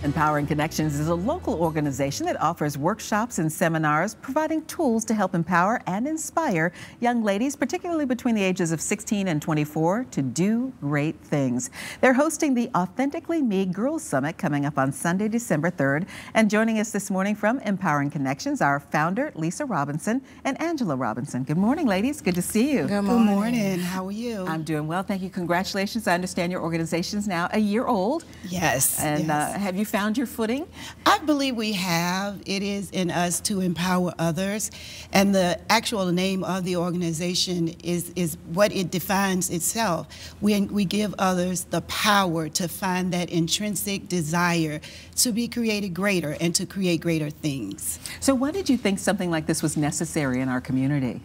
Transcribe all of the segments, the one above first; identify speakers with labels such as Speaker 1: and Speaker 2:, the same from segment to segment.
Speaker 1: Empowering Connections is a local organization that offers workshops and seminars, providing tools to help empower and inspire young ladies, particularly between the ages of 16 and 24, to do great things. They're hosting the Authentically Me Girls Summit coming up on Sunday, December 3rd. And joining us this morning from Empowering Connections, our founder, Lisa Robinson and Angela Robinson. Good morning, ladies. Good to see you.
Speaker 2: Good morning. How are you?
Speaker 1: I'm doing well. Thank you. Congratulations. I understand your organization's now a year old.
Speaker 2: Yes.
Speaker 1: And have you found your footing?
Speaker 2: I believe we have. It is in us to empower others. And the actual name of the organization is what it defines itself. We give others the power to find that intrinsic desire to be created greater and to create greater things.
Speaker 1: So why did you think something like this was necessary in our community?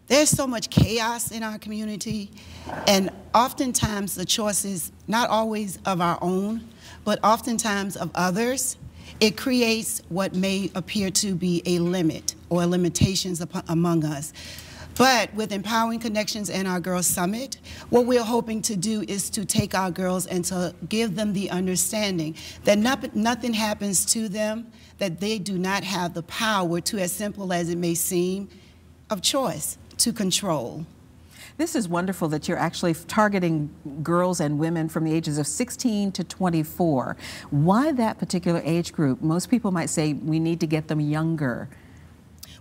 Speaker 2: There's so much chaos in our community, and oftentimes the choice is not always of our own, but oftentimes of others. It creates what may appear to be a limit or limitations among us. But with Empowering Connections and our Girls Summit, what we're hoping to do is to take our girls and to give them the understanding that nothing happens to them, that they do not have the power to, as simple as it may seem, of choice to control.
Speaker 1: This is wonderful that you're actually targeting girls and women from the ages of 16 to 24. Why that particular age group? Most people might say we need to get them younger.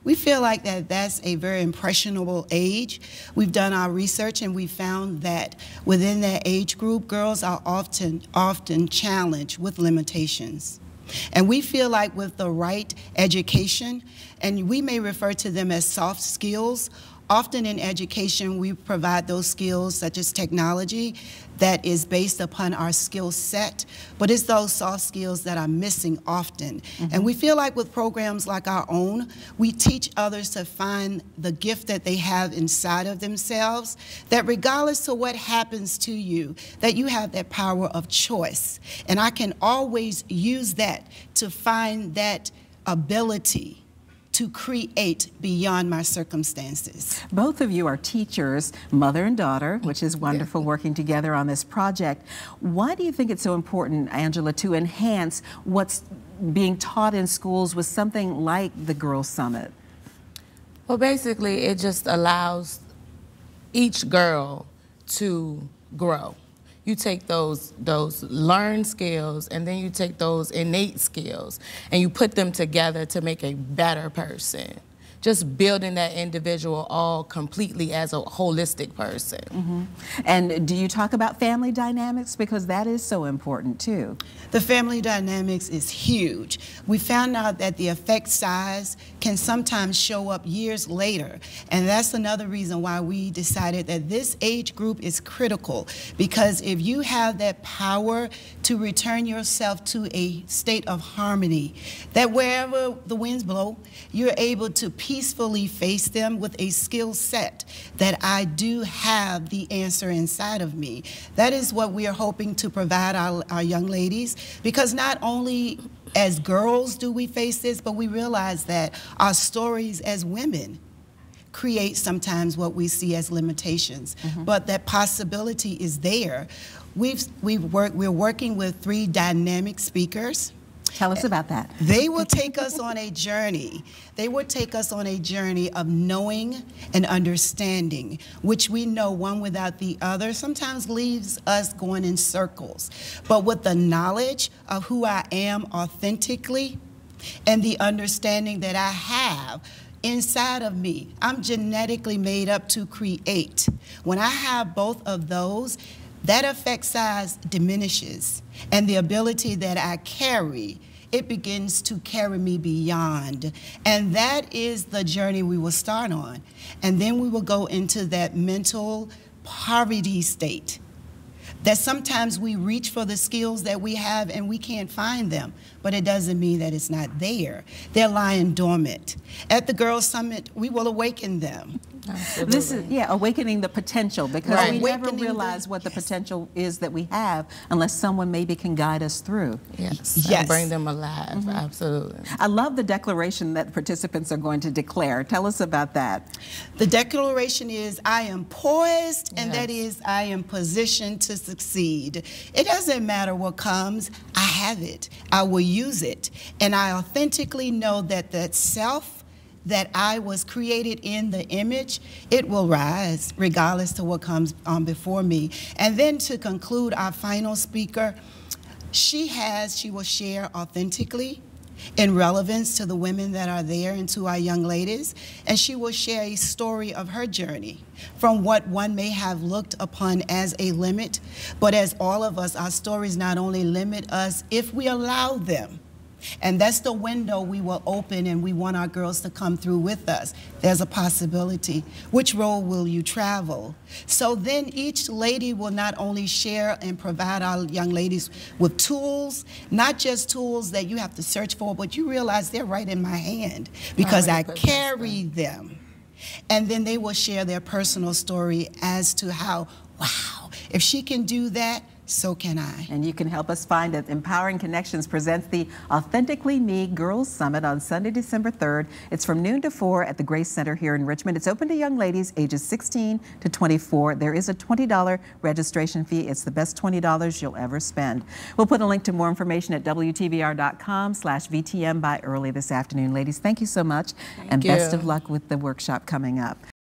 Speaker 2: We feel like that's a very impressionable age. We've done our research and we found that within that age group, girls are often challenged with limitations. And we feel like with the right education, and we may refer to them as soft skills, often in education we provide those skills such as technology that is based upon our skill set, but it's those soft skills that are missing often. And we feel like with programs like our own, we teach others to find the gift that they have inside of themselves, that regardless of what happens to you, that you have that power of choice. And I can always use that to find that ability to create beyond my circumstances.
Speaker 1: Both of you are teachers, mother and daughter, which is wonderful working together on this project. Why do you think it's so important, Angela, to enhance what's being taught in schools with something like the Girls Summit?
Speaker 3: Well, basically, it just allows each girl to grow. You take those learned skills and then you take those innate skills and you put them together to make a better person. Just building that individual all completely as a holistic person.
Speaker 1: And do you talk about family dynamics? Because that is so important too.
Speaker 2: The family dynamics is huge. We found out that the effect size can sometimes show up years later. And that's another reason why we decided that this age group is critical. Because if you have that power to return yourself to a state of harmony, that wherever the winds blow, you're able to peacefully face them with a skill set that I do have the answer inside of me. That is what we are hoping to provide our young ladies, because not only as girls do we face this, but we realize that our stories as women create sometimes what we see as limitations, but that possibility is there. We're working with 3 dynamic speakers.
Speaker 1: Tell us about that.
Speaker 2: They will take us on a journey. They will take us on a journey of knowing and understanding, which we know one without the other sometimes leaves us going in circles. But with the knowledge of who I am authentically and the understanding that I have inside of me, I'm genetically made up to create. When I have both of those, that effect size diminishes, and the ability that I carry, it begins to carry me beyond. And that is the journey we will start on. And then we will go into that mental poverty state, that sometimes we reach for the skills that we have and we can't find them, but it doesn't mean that it's not there. They're lying dormant. At the Girls Summit, we will awaken them.
Speaker 3: Absolutely.
Speaker 1: This is, awakening the potential, because we never
Speaker 2: Awakening
Speaker 1: realize what the potential is that we have unless someone maybe can guide us through.
Speaker 3: Yes.
Speaker 2: Yes.
Speaker 3: Bring them alive. Absolutely.
Speaker 1: I love the declaration that participants are going to declare. Tell us about that.
Speaker 2: The declaration is, I am poised, and
Speaker 3: Yes.
Speaker 2: that is, I am positioned to succeed. It doesn't matter what comes, I have it. I will use it. And I authentically know that that self that I was created in the image, it will rise regardless to what comes before me. And then to conclude, our final speaker, she will share authentically in relevance to the women that are there and to our young ladies, and she will share a story of her journey from what one may have looked upon as a limit, but as all of us, our stories not only limit us if we allow them. And that's the window we will open, and we want our girls to come through with us. There's a possibility. Which road will you travel? So then each lady will not only share and provide our young ladies with tools, not just tools that you have to search for, but you realize they're right in my hand because I carry them. And then they will share their personal story as to how, wow, if she can do that, so can I.
Speaker 1: And you can help us find it. Empowering Connections presents the Authentically Me Girls Summit on Sunday, December 3rd. It's from noon to 4 at the Grace Center here in Richmond. It's open to young ladies ages 16 to 24. There is a $20 registration fee. It's the best $20 you'll ever spend. We'll put a link to more information at WTVR.com/VTM by early this afternoon. Ladies, thank you so much. And best of luck with the workshop coming up.